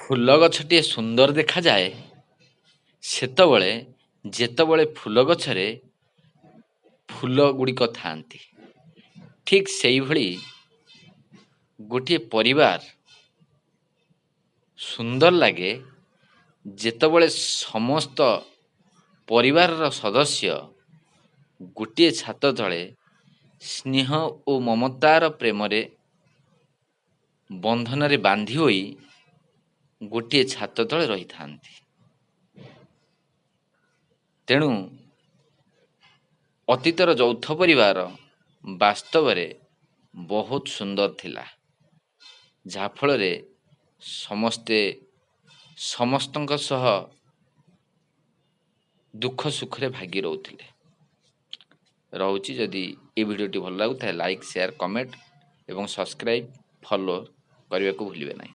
ଫୁଲ ଗଛଟିଏ ସୁନ୍ଦର ଦେଖାଯାଏ ସେତେବେଳେ ଯେତେବେଳେ ଫୁଲ ଗଛରେ ଫୁଲ ଗୁଡ଼ିକ ଥାଆନ୍ତି। ଠିକ୍ ସେଇଭଳି ଗୋଟିଏ ପରିବାର ସୁନ୍ଦର ଲାଗେ ଯେତେବେଳେ ସମସ୍ତ ପରିବାରର ସଦସ୍ୟ ଗୋଟିଏ ଛାତ ତଳେ ସ୍ନେହ ଓ ମମତାର ପ୍ରେମରେ ବନ୍ଧନରେ ବାନ୍ଧି ହୋଇ ଗୋଟିଏ ଛାତ ତଳେ ରହିଥାନ୍ତି। ତେଣୁ ଅତୀତର ଯୌଥ ପରିବାର ବାସ୍ତବରେ ବହୁତ ସୁନ୍ଦର ଥିଲା, ଯାହାଫଳରେ ସମସ୍ତେ ସମସ୍ତଙ୍କ ସହ ଦୁଃଖ ସୁଖରେ ଭାଗି ରହୁଥିଲେ। ରହୁଛି, ଯଦି ଏ ଭିଡ଼ିଓଟି ଭଲ ଲାଗୁଥାଏ ଲାଇକ୍, ସେୟାର, କମେଣ୍ଟ ଏବଂ ସବସ୍କ୍ରାଇବ୍, ଫଲୋ କରିବାକୁ ଭୁଲିବେ ନାହିଁ।